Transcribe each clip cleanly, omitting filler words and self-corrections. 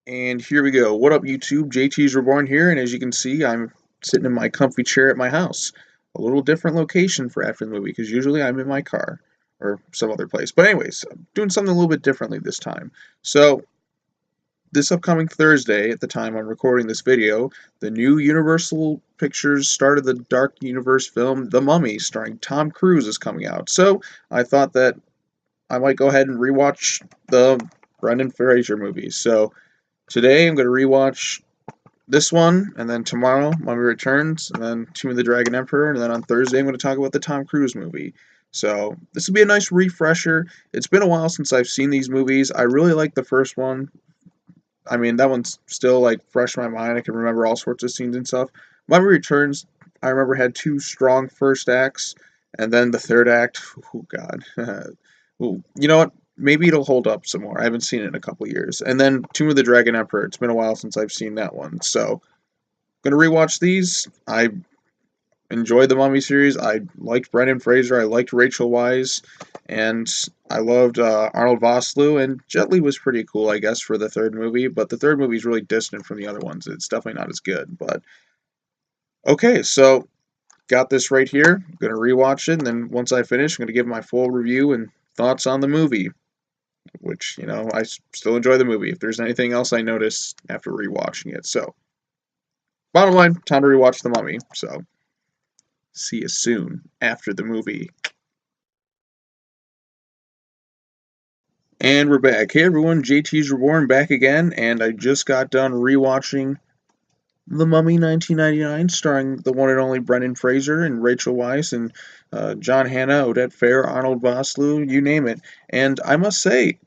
And here we go. What up, YouTube? JT's Reborn here, and as you can see, I'm sitting in my comfy chair at my house. A little different location for after the movie, because usually I'm in my car or some other place. But anyways, I'm doing something a little bit differently this time. So, this upcoming Thursday, at the time I'm recording this video, the new Universal Pictures Start of the Dark Universe film, The Mummy, starring Tom Cruise, is coming out. So, I thought that I might go ahead and rewatch the Brendan Fraser movie. So, today I'm going to rewatch this one, and then tomorrow Mummy Returns, and then Tomb of the Dragon Emperor, and then on Thursday I'm going to talk about the Tom Cruise movie. So this will be a nice refresher. It's been a while since I've seen these movies. I really like the first one. I mean, that one's still like fresh in my mind. I can remember all sorts of scenes and stuff. Mummy Returns, I remember had two strong first acts, and then the third act, oh god. Ooh, you know what? Maybe it'll hold up some more. I haven't seen it in a couple years. And then Tomb of the Dragon Emperor. It's been a while since I've seen that one. So, gonna rewatch these. I enjoyed the Mummy series. I liked Brendan Fraser. I liked Rachel Weisz. And I loved Arnold Vosloo. And Jet Li was pretty cool, I guess, for the third movie. But the third movie is really distant from the other ones. It's definitely not as good. But, okay, so got this right here. I'm gonna rewatch it. And then once I finish, I'm gonna give my full review and thoughts on the movie. Which, I still enjoy the movie. If there's anything else I noticed after rewatching it. So, bottom line, time to rewatch The Mummy. So, see you soon after the movie. And we're back. Hey everyone, JT's Reborn back again, and I just got done rewatching The Mummy 1999, starring the one and only Brendan Fraser and Rachel Weisz and John Hannah, Odette Fair, Arnold Vosloo, you name it. And I must say,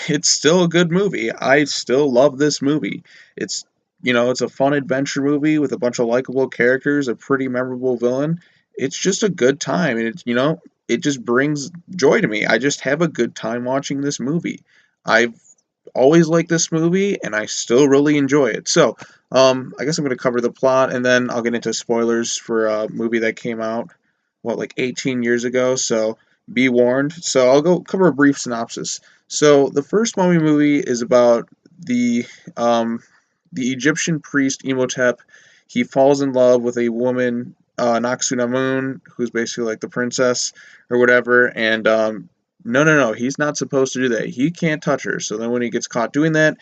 it's still a good movie. I still love this movie. It's it's a fun adventure movie with a bunch of likable characters, a pretty memorable villain. It's just a good time, and it just brings joy to me. I just have a good time watching this movie. I've always liked this movie, and I still really enjoy it. So, I guess I'm going to cover the plot, and then I'll get into spoilers for a movie that came out, like 18 years ago. So, be warned. So, I'll go cover a brief synopsis. So, the first Mummy movie is about um, the Egyptian priest Imhotep. He falls in love with a woman, Naxunamun, who's basically like the princess or whatever, and no, he's not supposed to do that. He can't touch her. So then when he gets caught doing that,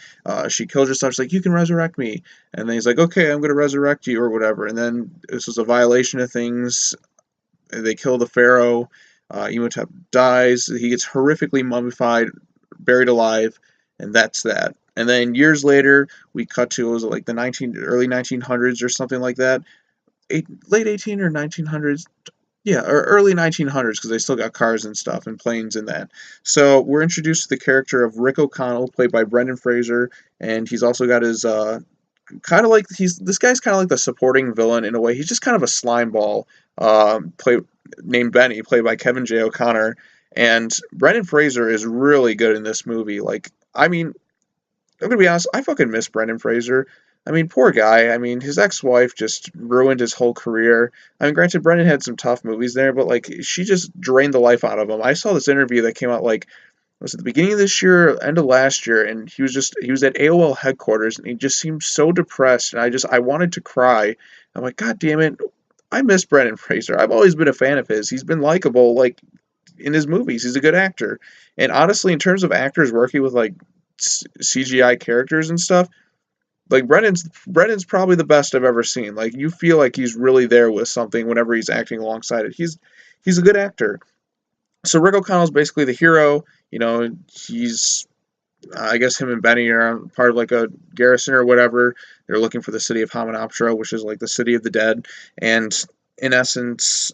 she kills herself. She's like, you can resurrect me. And then he's like, okay, I'm going to resurrect you or whatever. And then this was a violation of things. They kill the pharaoh. Imhotep dies. He gets horrifically mummified, buried alive, and that's that. And then years later, we cut to, was it like the early 1900s or something like that? Late 18 or 1900s? Yeah, or early 1900s, because they still got cars and stuff and planes and that. So we're introduced to the character of Rick O'Connell, played by Brendan Fraser, and he's also got his kind of like this guy's kind of like the supporting villain in a way. He's just kind of a slime ball, named Benny, played by Kevin J. O'Connor, and Brendan Fraser is really good in this movie. Like, I mean, I'm gonna be honest, I fucking miss Brendan Fraser. I mean, poor guy. I mean, his ex-wife just ruined his whole career. I mean, granted, Brendan had some tough movies there, but like she just drained the life out of him. I saw this interview that came out like was it the beginning of this year, end of last year, and he was at AOL headquarters and he just seemed so depressed, and I wanted to cry. I'm like, God damn it, I miss Brendan Fraser. I've always been a fan of his. He's been likable, like in his movies. He's a good actor, and honestly, in terms of actors working with like CGI characters and stuff, like Brendan's probably the best I've ever seen. Like you feel like he's really there with something whenever he's acting alongside it. He's a good actor. So Rick O'Connell's basically the hero. He's I guess him and Benny are part of like a garrison or whatever. They're looking for the city of Hamunaptra, which is like the city of the dead. And in essence,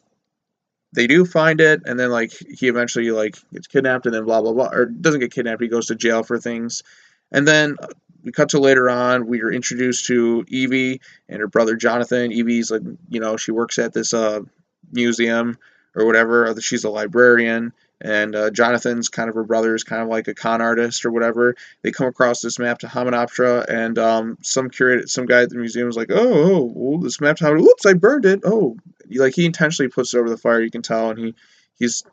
they do find it, and then like he eventually like gets kidnapped, and then blah blah blah, or doesn't get kidnapped. He goes to jail for things, and then we cut to later on. We are introduced to Evie and her brother Jonathan. Evie's like she works at this museum or whatever. She's a librarian, and Jonathan's kind of her brother is kind of like a con artist or whatever. They come across this map to Hamunaptra, and some guy at the museum is like, oh, this map to Hamunaptra. Oops, I burned it. Oh, like he intentionally puts it over the fire. You can tell, and he's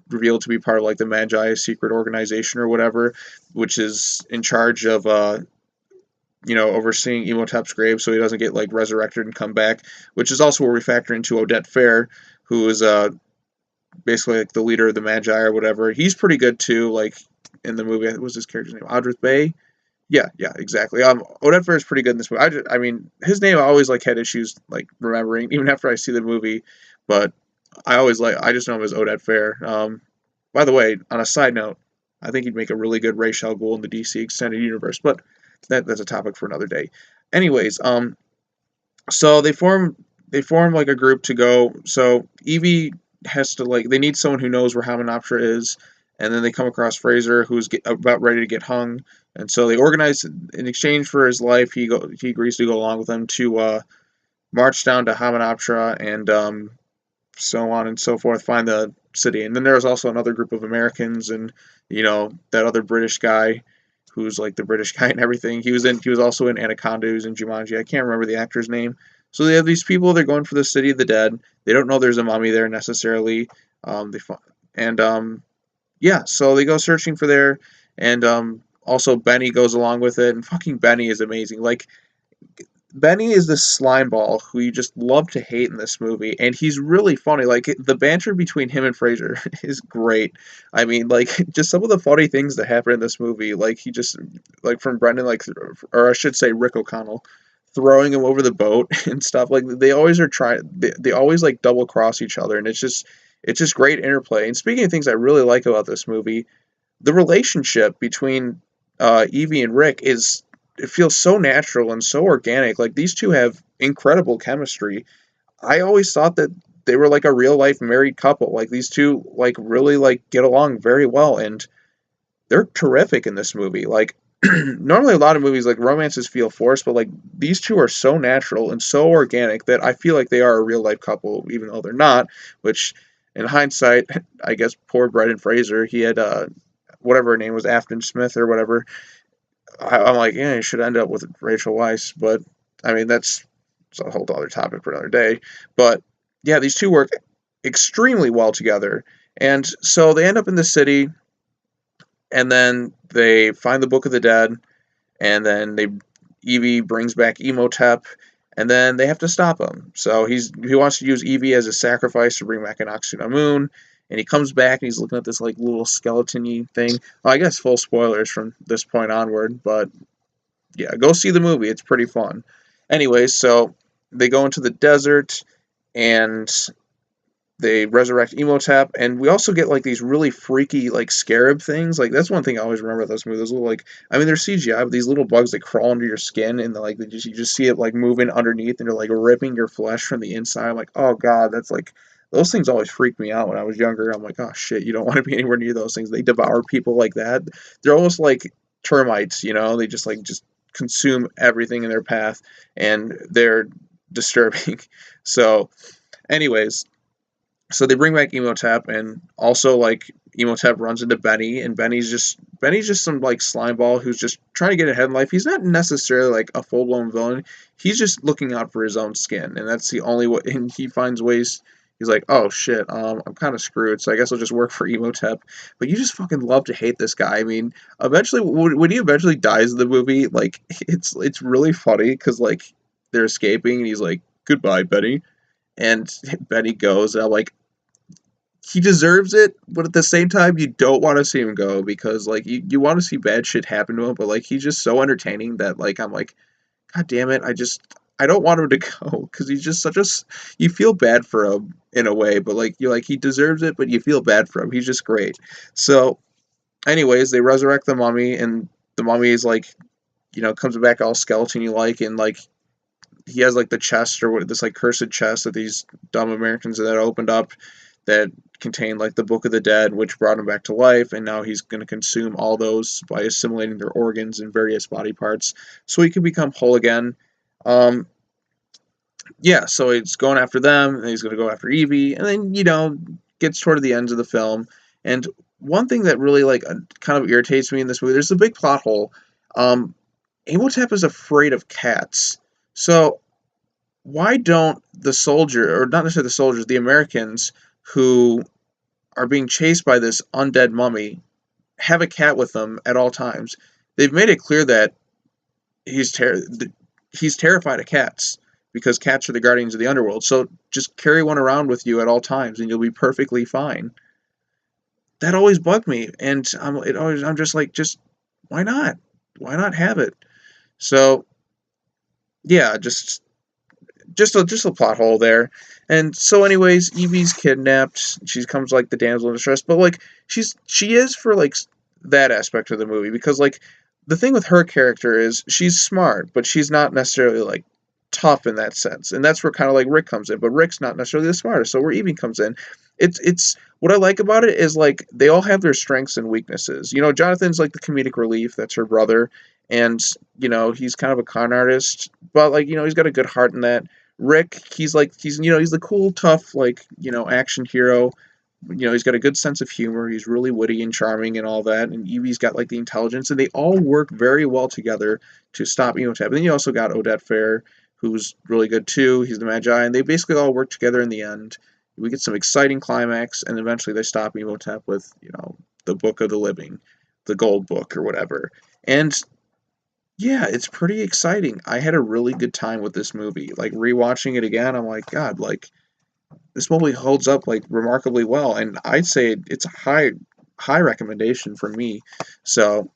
revealed to be part of like the Magi secret organization or whatever, which is in charge of overseeing Imhotep's grave so he doesn't get like resurrected and come back, which is also where we factor into Odette Fair, who is basically like the leader of the Magi or whatever. He's pretty good too. Like in the movie, what was his character's name? Audrey Bay. Yeah, yeah, exactly. Odette Fair is pretty good in this movie. I mean, his name I always like had issues like remembering, even after I see the movie. But I just know him as Odette Fair. By the way, on a side note, I think he'd make a really good Ra's al Ghul in the DC extended universe, but that's a topic for another day. Anyways, so they form like a group to go. So Evie has to like they need someone who knows where Hamunaptra is, and then they come across Fraser who's about ready to get hung, and so they organize in exchange for his life. He agrees to go along with them to march down to Hamunaptra and so on and so forth, find the city. And then there was also another group of Americans and that other British guy who's like the British guy and everything. He was also in Anaconda, he was in Jumanji. I can't remember the actor's name. So they have these people. They're going for the city of the dead. They don't know there's a mummy there necessarily. They and yeah, so they go searching for there, and also Benny goes along with it. And fucking Benny is amazing. Like Benny is this slime ball who you just love to hate in this movie, and he's really funny. Like the banter between him and Fraser is great. I mean, like just some of the funny things that happen in this movie, like he just like from Brendan, like or I should say Rick O'Connell, throwing him over the boat and stuff. Like they always are trying. They always like double cross each other, and it's just great interplay. And speaking of things I really like about this movie, the relationship between Evie and Rick is it feels so natural and so organic. Like these two have incredible chemistry. I always thought that they were like a real life married couple. Like these two like really like get along very well and they're terrific in this movie. Like normally a lot of movies like romances feel forced, but like these two are so natural and so organic that I feel like they are a real life couple even though they're not, which in hindsight, I guess poor Brendan Fraser, he had whatever her name was, Afton Smith or whatever. I'm like, yeah, you should end up with Rachel Weisz, but I mean it's a whole other topic for another day. But yeah, these two work extremely well together, and so they end up in the city, and then they find the Book of the Dead, and then Evie brings back Emotep, and then they have to stop him. So he wants to use Evie as a sacrifice to bring back an Oxuna Moon, and he comes back and he's looking at this like little skeleton-y thing. Well, I guess full spoilers from this point onward, but yeah, go see the movie. It's pretty fun. Anyways, so they go into the desert and they resurrect Emotep, and we also get like these really freaky like scarab things. Like that's one thing I always remember about this movie. Those little like I mean they're CGI, but these little bugs that crawl under your skin and you just see it like moving underneath and they're like ripping your flesh from the inside. I'm like, oh god, that's like those things always freaked me out when I was younger. I'm like, oh shit, you don't want to be anywhere near those things. They devour people like that. They're almost like termites, They just consume everything in their path, and they're disturbing. So, anyways, so they bring back Emotep, and also like Emotep runs into Benny, and Benny's just some like slime ball who's just trying to get ahead in life. He's not necessarily like a full blown villain. He's just looking out for his own skin, and that's the only way. And he finds ways. He's like, oh shit, I'm kind of screwed, so I guess I'll just work for Emotep. But you just fucking love to hate this guy. I mean, eventually, when he eventually dies in the movie, like it's really funny because like they're escaping, and he's like, goodbye, Benny, and Benny goes, and I'm like, he deserves it, but at the same time, you don't want to see him go because like you want to see bad shit happen to him, but like he's just so entertaining that like I'm like, god damn it, I don't want him to go because he's just you feel bad for him in a way, but like you're like he deserves it, but you feel bad for him. He's just great. So, anyways, they resurrect the mummy, and the mummy is like comes back all skeleton you like, and like he has like the chest or what this like cursed chest that these dumb Americans that opened up that contained like the Book of the Dead, which brought him back to life, and now he's going to consume all those by assimilating their organs and various body parts, so he can become whole again. Um, yeah, so he's going after them, and he's going to go after Evie, and then gets toward the ends of the film. And one thing that really like kind of irritates me in this movie, there's a big plot hole. Um, Imhotep is afraid of cats, so why don't the soldier, or not necessarily the soldiers, the Americans who are being chased by this undead mummy have a cat with them at all times? They've made it clear that he's ter- he's terrified of cats because cats are the guardians of the underworld. So just carry one around with you at all times, and you'll be perfectly fine. That always bugged me, and I'm just like, just why not? Why not have it? So yeah, just a plot hole there. And so, anyways, Evie's kidnapped. She comes like the damsel in distress, but like she is for like that aspect of the movie because like the thing with her character is she's smart, but she's not necessarily like tough in that sense, and that's where kind of like Rick comes in. But Rick's not necessarily the smartest, so where Evie comes in, it's what I like about it is like they all have their strengths and weaknesses. You know, Jonathan's like the comedic relief. That's her brother, and he's kind of a con artist, but like he's got a good heart in that. Rick, he's the cool, tough, like, action hero. He's got a good sense of humor. He's really witty and charming and all that. And Evie's got like the intelligence, and they all work very well together to stop Emotep. And then you also got Odette Fair, who's really good too. He's the Magi, and they basically all work together in the end. We get some exciting climax, and eventually they stop Emotep with the Book of the Living, the Gold Book or whatever. And yeah, it's pretty exciting. I had a really good time with this movie. Like rewatching it again, I'm like, God, like this movie holds up like remarkably well, and I'd say it's a high recommendation for me. So,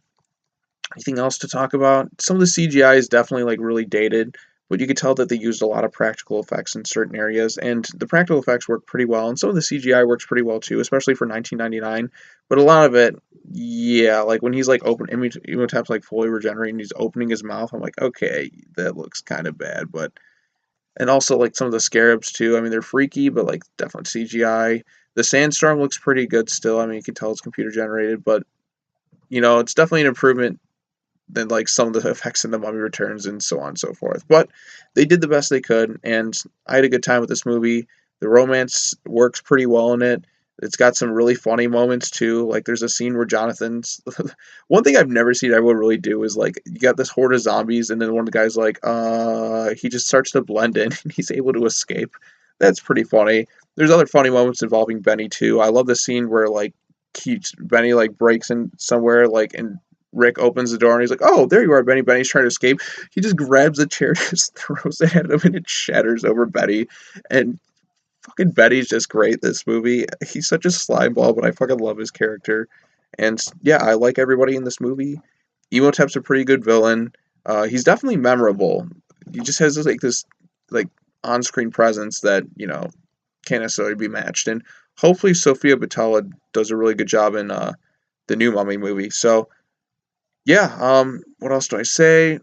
anything else to talk about? Some of the CGI is definitely like really dated, but you could tell that they used a lot of practical effects in certain areas, and the practical effects work pretty well, and some of the CGI works pretty well too, especially for 1999. But a lot of it, yeah, like when he's like Emotep's like fully regenerating, he's opening his mouth. I'm like, okay, that looks kind of bad, but and also like some of the scarabs too. I mean, they're freaky, but like definitely CGI. The sandstorm looks pretty good still. I mean, you can tell it's computer generated, but it's definitely an improvement than like some of the effects in the Mummy Returns and so on and so forth. But they did the best they could, and I had a good time with this movie. The romance works pretty well in it. It's got some really funny moments too. Like there's a scene where Jonathan's one thing I've never seen everyone really do is like you got this horde of zombies and then one of the guys like he just starts to blend in and he's able to escape. That's pretty funny. There's other funny moments involving Benny too. I love the scene where like Benny like breaks in somewhere like and Rick opens the door and he's like, "Oh, there you are, Benny." Benny's trying to escape. He just grabs a chair, just throws it at him, and it shatters over Betty. And fucking Betty's just great this movie. He's such a slime ball, but I fucking love his character. And yeah, I like everybody in this movie. Emotep's a pretty good villain. He's definitely memorable. He just has this like on-screen presence that can't necessarily be matched. And hopefully, Sofia Boutella does a really good job in the new Mummy movie. So yeah, what else do I say? I'm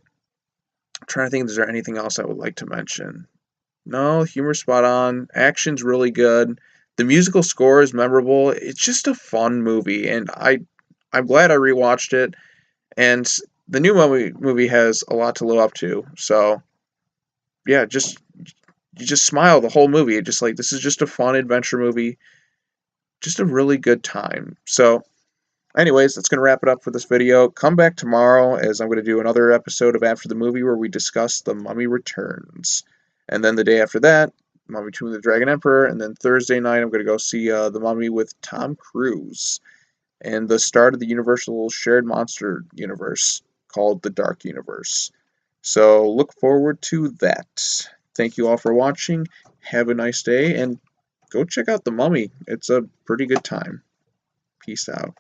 trying to think, is there anything else I would like to mention? No, humor spot on. Action's really good. The musical score is memorable. It's just a fun movie, and I'm glad I rewatched it. And the new movie has a lot to live up to. So yeah, you just smile the whole movie. It just like this is just a fun adventure movie, just a really good time. So anyways, that's going to wrap it up for this video. Come back tomorrow as I'm going to do another episode of After the Movie where we discuss The Mummy Returns. And then the day after that, Mummy Tomb of the Dragon Emperor. And then Thursday night, I'm going to go see The Mummy with Tom Cruise. And the start of the Universal Shared Monster universe called The Dark Universe. So look forward to that. Thank you all for watching. Have a nice day. And go check out The Mummy. It's a pretty good time. Peace out.